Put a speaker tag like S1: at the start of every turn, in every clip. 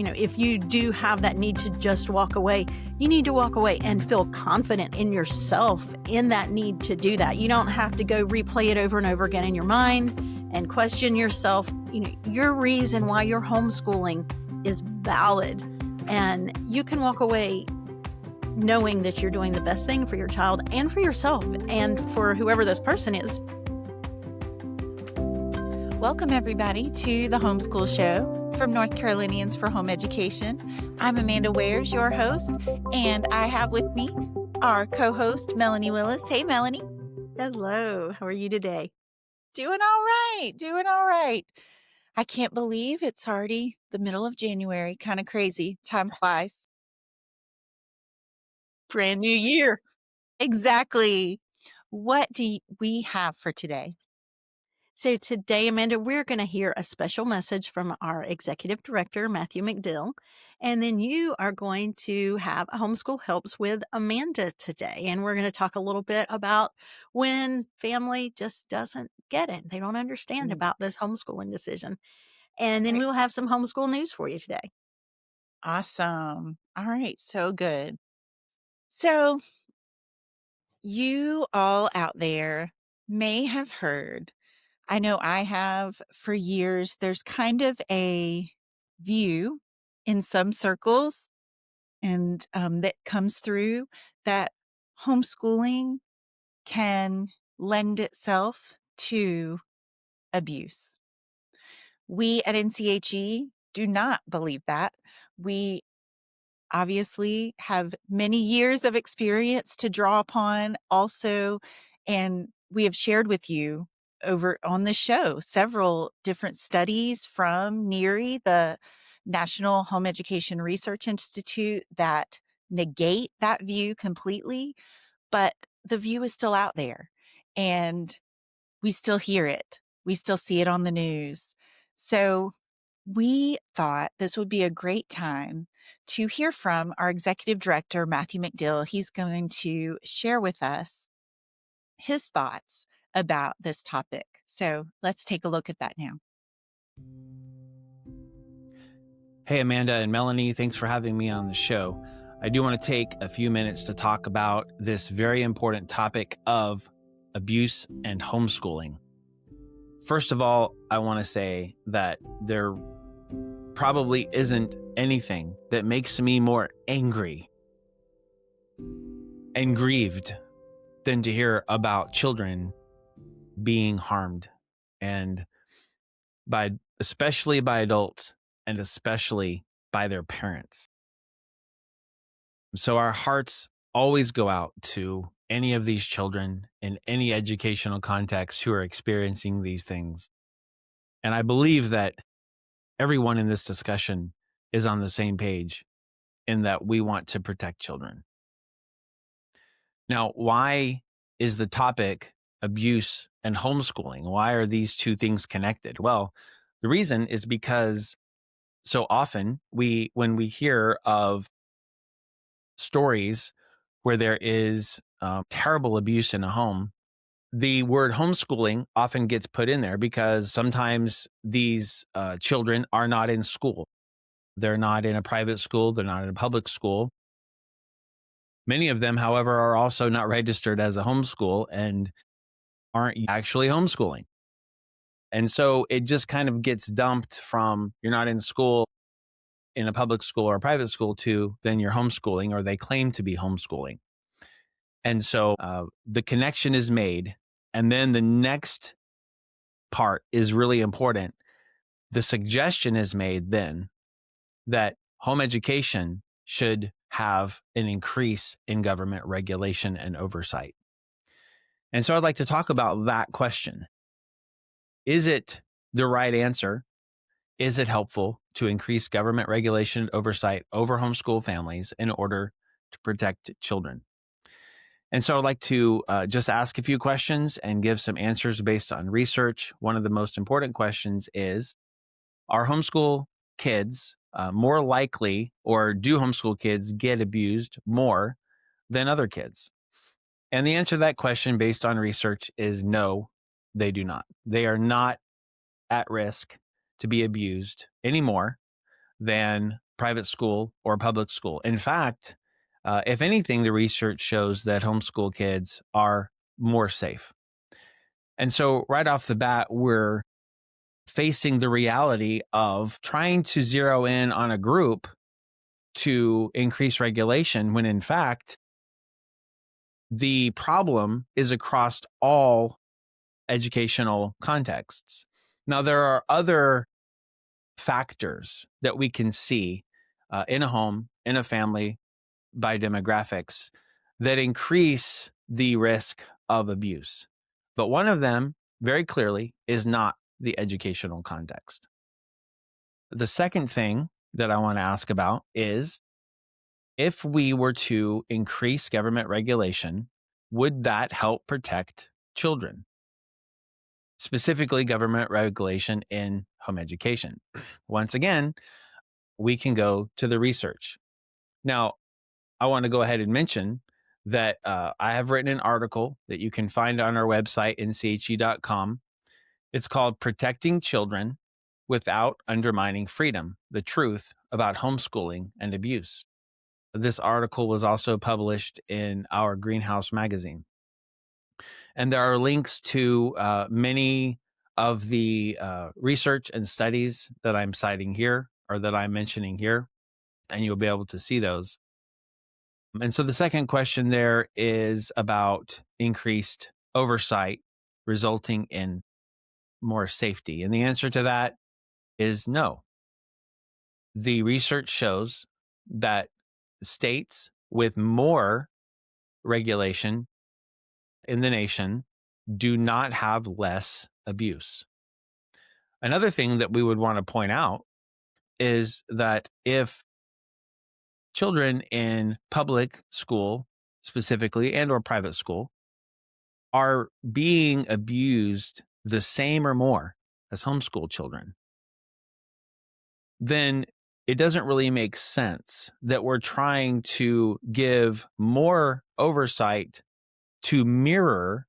S1: if you do have that need to just walk away, you need to walk away and feel confident in yourself in that need to do that. You don't have to go replay it over and over again in your mind and question yourself. Your reason why you're homeschooling is valid, and you can walk away knowing that you're doing the best thing for your child and for yourself and for whoever this person is.
S2: Welcome, everybody, to the Homeschool Show from North Carolinians for Home Education. I'm Amanda Wares, your host, and I have with me our co-host, Melanie Willis. Hey, Melanie.
S1: Hello. How are you today?
S2: Doing all right. I can't believe it's already the middle of January. Kind of crazy. Time flies.
S1: Brand new year.
S2: Exactly. What do we have for today?
S1: So today, Amanda, we're going to hear a special message from our executive director, Matthew McDill, and then you are going to have a Homeschool Helps with Amanda today. And we're going to talk a little bit about when family just doesn't get it. They don't understand about this homeschooling decision. And then we'll have some homeschool news for you today.
S2: Awesome. All right. So good. So you all out there may have heard, I know I have for years, there's kind of a view in some circles and that comes through that homeschooling can lend itself to abuse. We at NCHE do not believe that. We obviously have many years of experience to draw upon also, and we have shared with you over on the show several different studies from NCHE, the National Home Education Research Institute, that negate that view completely, but the view is still out there and we still hear it. We still see it on the news. So we thought this would be a great time to hear from our executive director, Matthew McDill. He's going to share with us his thoughts about this topic. So let's take a look at that now.
S3: Hey, Amanda and Melanie, thanks for having me on the show. I do want to take a few minutes to talk about this very important topic of abuse and homeschooling. First of all, I want to say that there probably isn't anything that makes me more angry and grieved than to hear about children being harmed, and especially by adults and especially by their parents. So our hearts always go out to any of these children in any educational context who are experiencing these things. And I believe that everyone in this discussion is on the same page in that we want to protect children. Now, why is the topic abuse and homeschooling? Why are these two things connected? Well, the reason is because so often when we hear of stories where there is terrible abuse in a home, the word homeschooling often gets put in there because sometimes these children are not in school. They're not in a private school. They're not in a public school. Many of them, however, are also not registered as a homeschool and aren't actually homeschooling. And so it just kind of gets dumped from you're not in school in a public school or a private school to then you're homeschooling, or they claim to be homeschooling. And so the connection is made. And then the next part is really important. The suggestion is made then that home education should have an increase in government regulation and oversight. And so I'd like to talk about that question. Is it the right answer? Is it helpful to increase government regulation and oversight over homeschool families in order to protect children? And so I'd like to just ask a few questions and give some answers based on research. One of the most important questions is, are homeschool kids more likely, or do homeschool kids get abused more than other kids? And the answer to that question based on research is no, they do not. They are not at risk to be abused any more than private school or public school. In fact, if anything, the research shows that homeschool kids are more safe. And so right off the bat, we're facing the reality of trying to zero in on a group to increase regulation when in fact, the problem is across all educational contexts. Now, there are other factors that we can see in a home, in a family, by demographics that increase the risk of abuse. But one of them, very clearly, is not the educational context. The second thing that I want to ask about is, if we were to increase government regulation, would that help protect children? Specifically, government regulation in home education. Once again, we can go to the research. Now, I want to go ahead and mention that I have written an article that you can find on our website, NCHE.com. It's called Protecting Children Without Undermining Freedom: The Truth About Homeschooling and Abuse. This article was also published in our Greenhouse magazine. And there are links to many of the research and studies that I'm citing here, or that I'm mentioning here, and you'll be able to see those. And so the second question there is about increased oversight resulting in more safety. And the answer to that is no. The research shows that states with more regulation in the nation do not have less abuse. Another thing that we would want to point out is that if children in public school specifically, and or private school, are being abused the same or more as homeschool children, then it doesn't really make sense that we're trying to give more oversight to mirror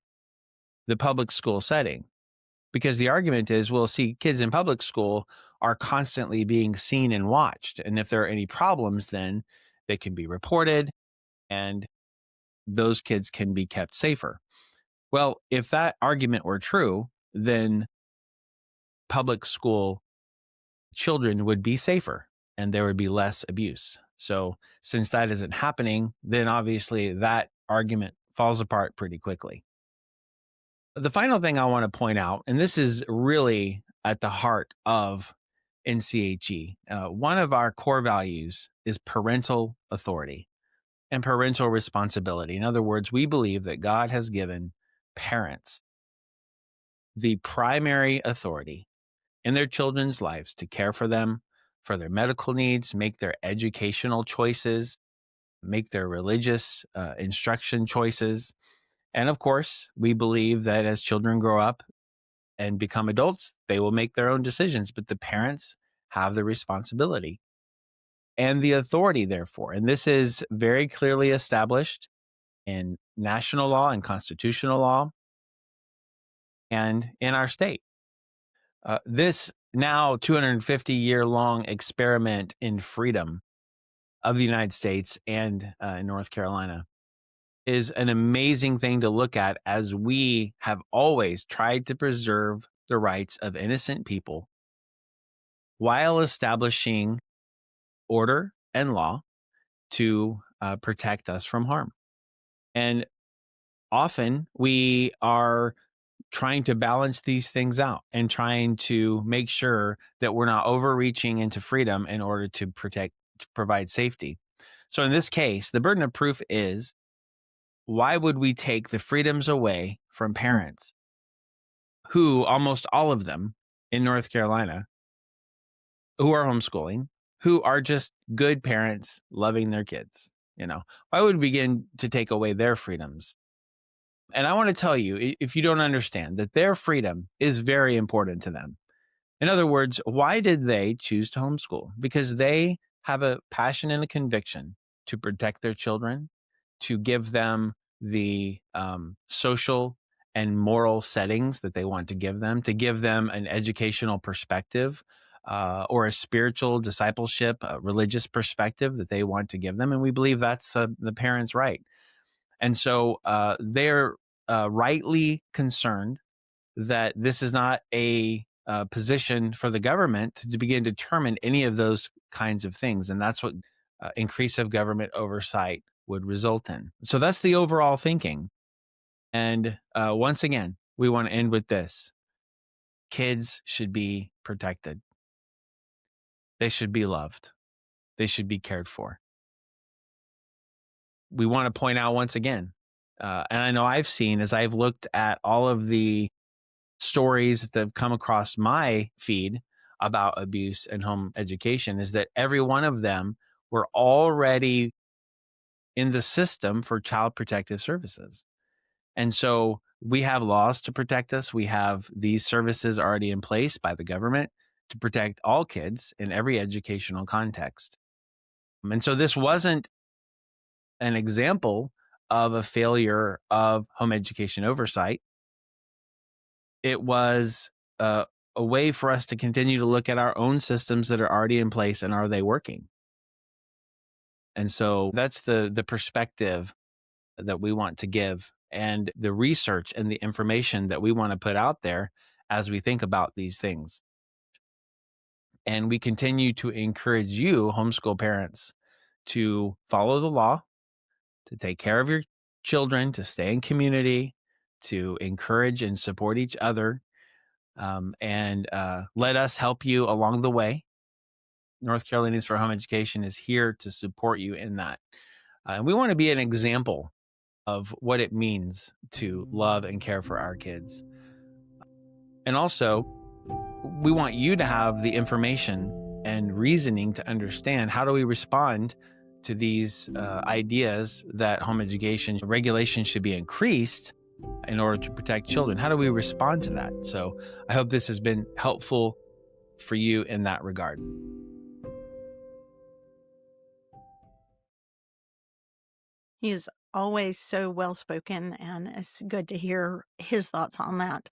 S3: the public school setting. Because the argument is, well, see, kids in public school are constantly being seen and watched. And if there are any problems, then they can be reported and those kids can be kept safer. Well, if that argument were true, then public school children would be safer and there would be less abuse. So since that isn't happening, then obviously that argument falls apart pretty quickly. The final thing I want to point out, and this is really at the heart of NCHE, one of our core values is parental authority and parental responsibility. In other words, we believe that God has given parents the primary authority in their children's lives to care for them, for their medical needs, make their educational choices, make their religious instruction choices. And of course, we believe that as children grow up and become adults, they will make their own decisions, but the parents have the responsibility and the authority, therefore. And this is very clearly established in national law and constitutional law and in our state. This now 250-year-long experiment in freedom of the United States and North Carolina is an amazing thing to look at, as we have always tried to preserve the rights of innocent people while establishing order and law to protect us from harm. And often we are trying to balance these things out and trying to make sure that we're not overreaching into freedom in order to provide safety. So in this case, the burden of proof is, why would we take the freedoms away from parents who, almost all of them in North Carolina, who are homeschooling, who are just good parents loving their kids? Why would we begin to take away their freedoms? And I want to tell you, if you don't understand, that their freedom is very important to them. In other words, why did they choose to homeschool? Because they have a passion and a conviction to protect their children, to give them the social and moral settings that they want to give them an educational perspective or a spiritual discipleship, a religious perspective that they want to give them. And we believe that's the parent's right. And so they're rightly concerned that this is not a position for the government to begin to determine any of those kinds of things. And that's what increase of government oversight would result in. So that's the overall thinking. And once again, we want to end with this. Kids should be protected. They should be loved. They should be cared for. We want to point out once again, and I know I've seen as I've looked at all of the stories that have come across my feed about abuse and home education, is that every one of them were already in the system for child protective services. And so we have laws to protect us. We have these services already in place by the government to protect all kids in every educational context. And so this wasn't an example of a failure of home education oversight. It was a way for us to continue to look at our own systems that are already in place, and are they working? And so that's the perspective that we want to give, and the research and the information that we want to put out there as we think about these things. And we continue to encourage you, homeschool parents, to follow the law, to take care of your children, to stay in community, to encourage and support each other, and let us help you along the way. North Carolinians for Home Education is here to support you in that. And we want to be an example of what it means to love and care for our kids. And also, we want you to have the information and reasoning to understand, how do we respond to these ideas that home education regulation should be increased in order to protect children? How do we respond to that? So I hope this has been helpful for you in that regard.
S1: He's always so well spoken, and it's good to hear his thoughts on that.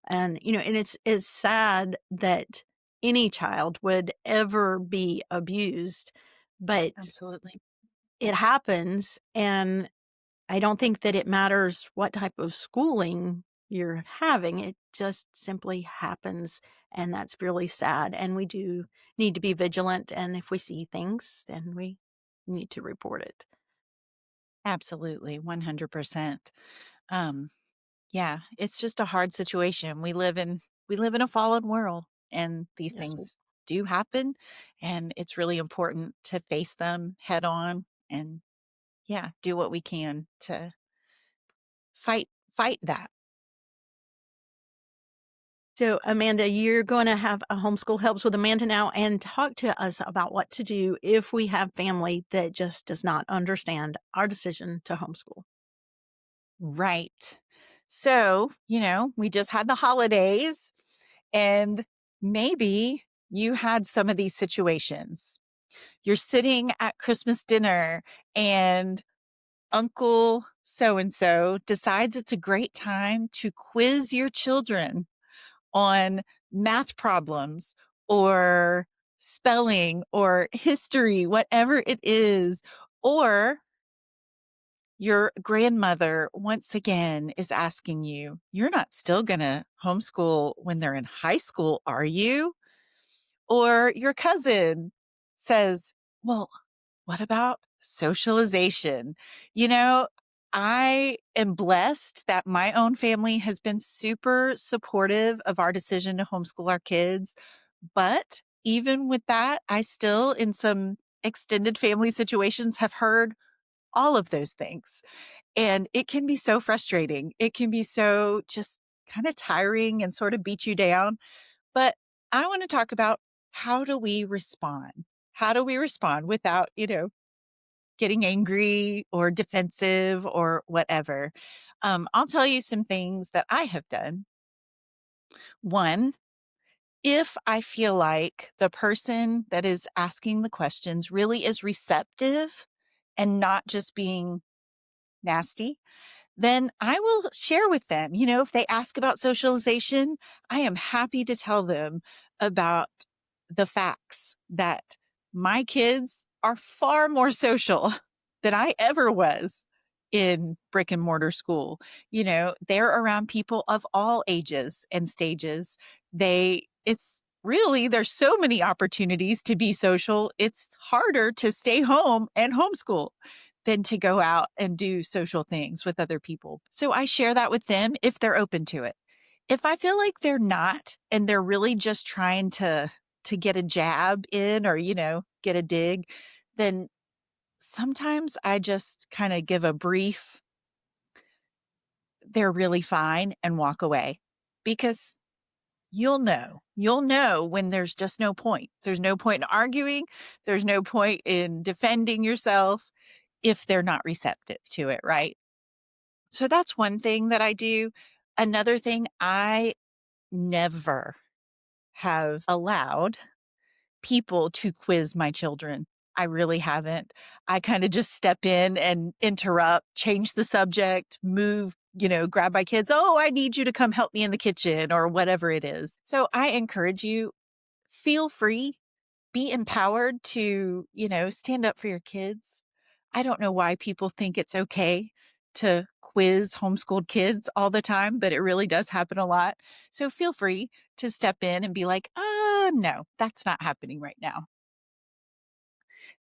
S1: And and it's sad that any child would ever be abused, but
S2: Absolutely.
S1: it happens. And I don't think that it matters what type of schooling you're having. It just simply happens, and that's really sad. And we do need to be vigilant, and if we see things, then we need to report it.
S2: Absolutely. 100%. Um, yeah, it's just a hard situation. We live in a fallen world, and these
S1: Yes,
S2: things do happen, and it's really important to face them head on and yeah, do what we can to fight that.
S1: So, Amanda, you're going to have a Homeschool Helps with Amanda now, and talk to us about what to do if we have family that just does not understand our decision to homeschool.
S2: Right. So, we just had the holidays, and maybe you had some of these situations. You're sitting at Christmas dinner, and Uncle so and so decides it's a great time to quiz your children on math problems or spelling or history, whatever it is. Or your grandmother once again is asking you, you're not still going to homeschool when they're in high school, are you? Or your cousin says, well, what about socialization? I am blessed that my own family has been super supportive of our decision to homeschool our kids. But even with that, I still, in some extended family situations, have heard all of those things. And it can be so frustrating. It can be so just kind of tiring and sort of beat you down. But I want to talk about, how do we respond? How do we respond without, getting angry or defensive or whatever? I'll tell you some things that I have done. One, if I feel like the person that is asking the questions really is receptive and not just being nasty, then I will share with them. If they ask about socialization, I am happy to tell them about the facts that my kids are far more social than I ever was in brick and mortar school. They're around people of all ages and stages. It's really, there's so many opportunities to be social. It's harder to stay home and homeschool than to go out and do social things with other people. So I share that with them if they're open to it. If I feel like they're not, and they're really just trying to get a jab in or, get a dig, then sometimes I just kind of give a brief, they're really fine, and walk away, because you'll know when there's just no point. There's no point in arguing. There's no point in defending yourself if they're not receptive to it. Right. So that's one thing that I do. Another thing, I never have allowed people to quiz my children. I really haven't. I kind of just step in and interrupt, change the subject, move, grab my kids. Oh, I need you to come help me in the kitchen or whatever it is. So I encourage you, feel free, be empowered to, stand up for your kids. I don't know why people think it's okay to quiz homeschooled kids all the time, but it really does happen a lot. So feel free to step in and be like, no, that's not happening right now.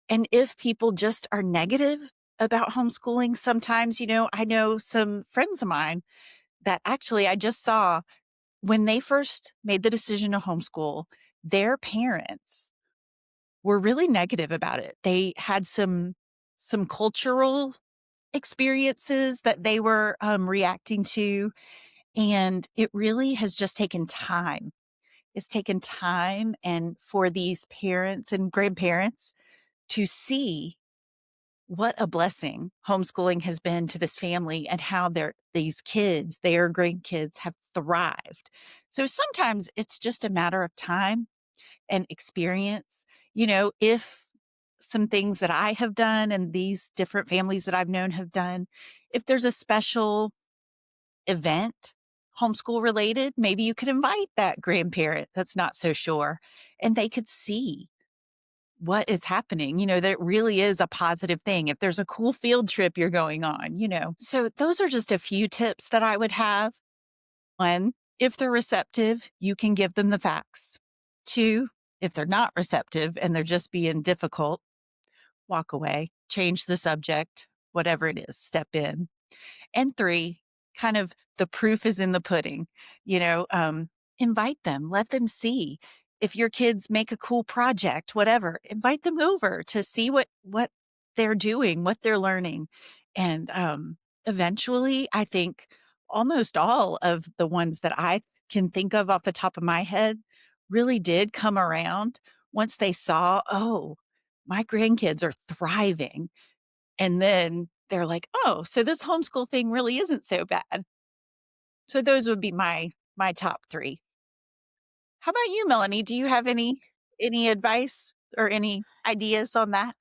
S2: And if people just are negative about homeschooling, sometimes, I know some friends of mine that actually I just saw when they first made the decision to homeschool, their parents were really negative about it. They had some cultural experiences that they were reacting to, and it really has just taken time. It's taken time, and for these parents and grandparents to see what a blessing homeschooling has been to this family and how these kids, their grandkids, have thrived. So sometimes it's just a matter of time and experience. If some things that I have done and these different families that I've known have done, if there's a special event, homeschool related, maybe you could invite that grandparent that's not so sure, and they could see what is happening, that it really is a positive thing. If there's a cool field trip you're going on. So those are just a few tips that I would have. One, if they're receptive, you can give them the facts. Two, if they're not receptive and they're just being difficult, walk away, change the subject, whatever it is, step in. And three, kind of the proof is in the pudding. Invite them, let them see. If your kids make a cool project, whatever, invite them over to see what they're doing, what they're learning. And eventually, I think almost all of the ones that I can think of off the top of my head really did come around once they saw, oh, my grandkids are thriving. And then they're like, oh, so this homeschool thing really isn't so bad. So those would be my top three. How about you, Melanie? Do you have any advice or any ideas on that?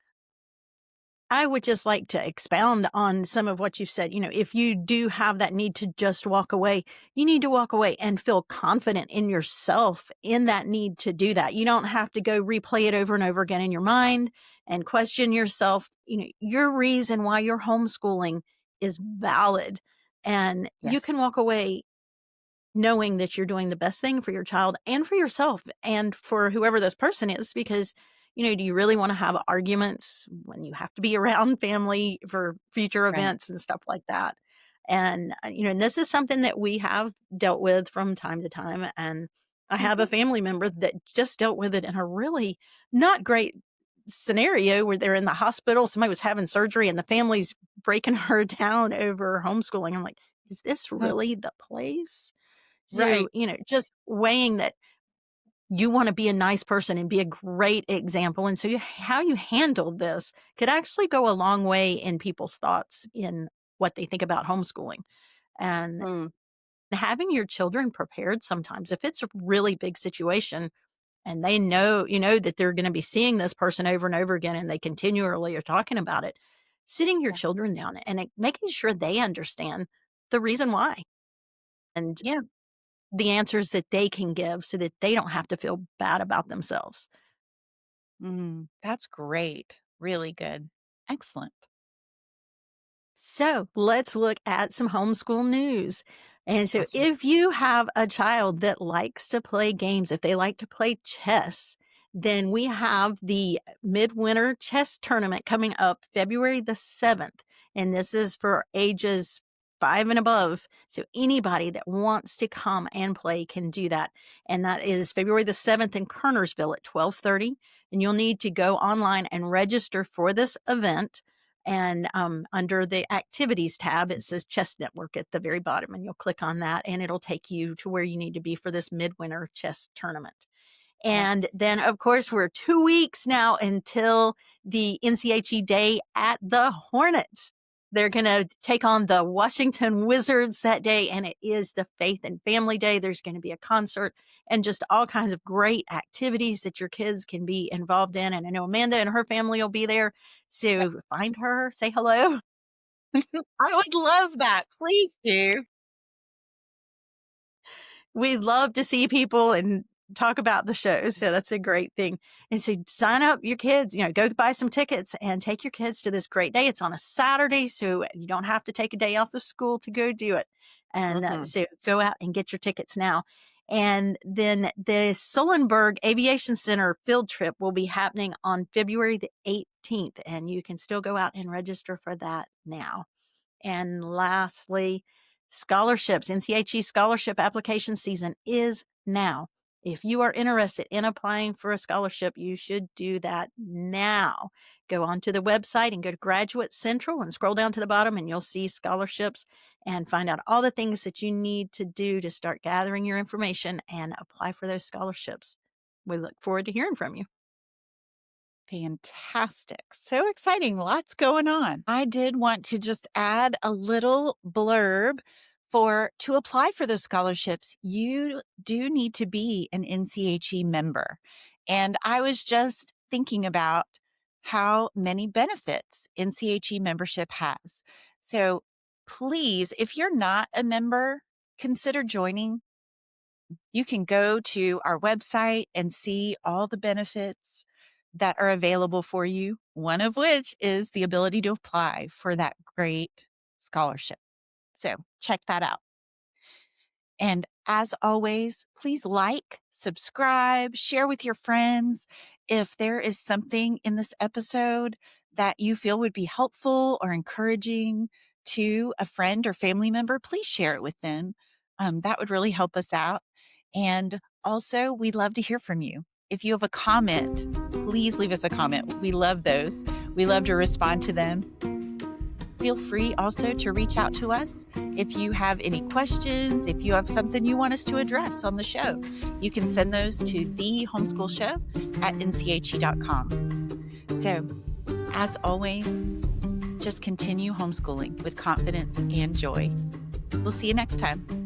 S1: I would just like to expound on some of what you've said. If you do have that need to just walk away, you need to walk away and feel confident in yourself in that need to do that. You don't have to go replay it over and over again in your mind and question yourself. Your reason why you're homeschooling is valid, and you
S2: Yes.
S1: can walk away knowing that you're doing the best thing for your child and for yourself and for whoever this person is. Because, do you really want to have arguments when you have to be around family for future
S2: Right.
S1: events and stuff like that? And, and this is something that we have dealt with from time to time. And I have a family member that just dealt with it in a really not great scenario where they're in the hospital. Somebody was having surgery and the family's breaking her down over homeschooling. I'm like, is this really the place? So,
S2: Right.
S1: just weighing that you want to be a nice person and be a great example. And so how you handle this could actually go a long way in people's thoughts in what they think about homeschooling. And
S2: Mm.
S1: having your children prepared sometimes, if it's a really big situation and they know, that they're going to be seeing this person over and over again and they continually are talking about it, sitting your
S2: Yeah.
S1: children down and making sure they understand the reason why. And
S2: Yeah.
S1: the answers that they can give so that they don't have to feel bad about themselves.
S2: That's great. Really good. Excellent.
S1: So let's look at some homeschool news. And so,
S2: Awesome.
S1: if you have a child that likes to play games, if they like to play chess, then we have the Midwinter Chess Tournament coming up February the 7th. And this is for ages 5 and above. So, anybody that wants to come and play can do that. And that is February the 7th in Kernersville at 12:30. And you'll need to go online and register for this event. And under the activities tab, it says Chess Network at the very bottom, and you'll click on that, and it'll take you to where you need to be for this midwinter chess tournament. And
S2: Yes.
S1: then, of course, we're 2 weeks now until the NCHE day at the Hornets. They're going to take on the Washington Wizards that day, and it is the Faith and Family Day. There's going to be a concert and just all kinds of great activities that your kids can be involved in. And I know Amanda and her family will be there. So find her, say hello.
S2: I would love that. Please do.
S1: We love to see people and talk about the show. So that's a great thing. And so sign up your kids, go buy some tickets and take your kids to this great day. It's on a Saturday, so you don't have to take a day off of school to go do it. And so go out and get your tickets now. And then the Sullenberg Aviation Center field trip will be happening on February the 18th. And you can still go out and register for that now. And lastly, scholarships. NCHE scholarship application season is now. If you are interested in applying for a scholarship, you should do that now. Go onto the website and go to Graduate Central and scroll down to the bottom, and you'll see scholarships and find out all the things that you need to do to start gathering your information and apply for those scholarships. We look forward to hearing from you.
S2: Fantastic. So exciting. Lots going on. I did want to just add a little blurb to apply for those scholarships. You do need to be an NCHE member. And I was just thinking about how many benefits NCHE membership has. So please, if you're not a member, consider joining. You can go to our website and see all the benefits that are available for you, one of which is the ability to apply for that great scholarship. So check that out. And as always, please like, subscribe, share with your friends. If there is something in this episode that you feel would be helpful or encouraging to a friend or family member, please share it with them. That would really help us out. And also, we'd love to hear from you. If you have a comment, please leave us a comment. We love those. We love to respond to them. Feel free also to reach out to us if you have any questions, if you have something you want us to address on the show. You can send those to the Homeschool Show at nche.com. So, as always, just continue homeschooling with confidence and joy. We'll see you next time.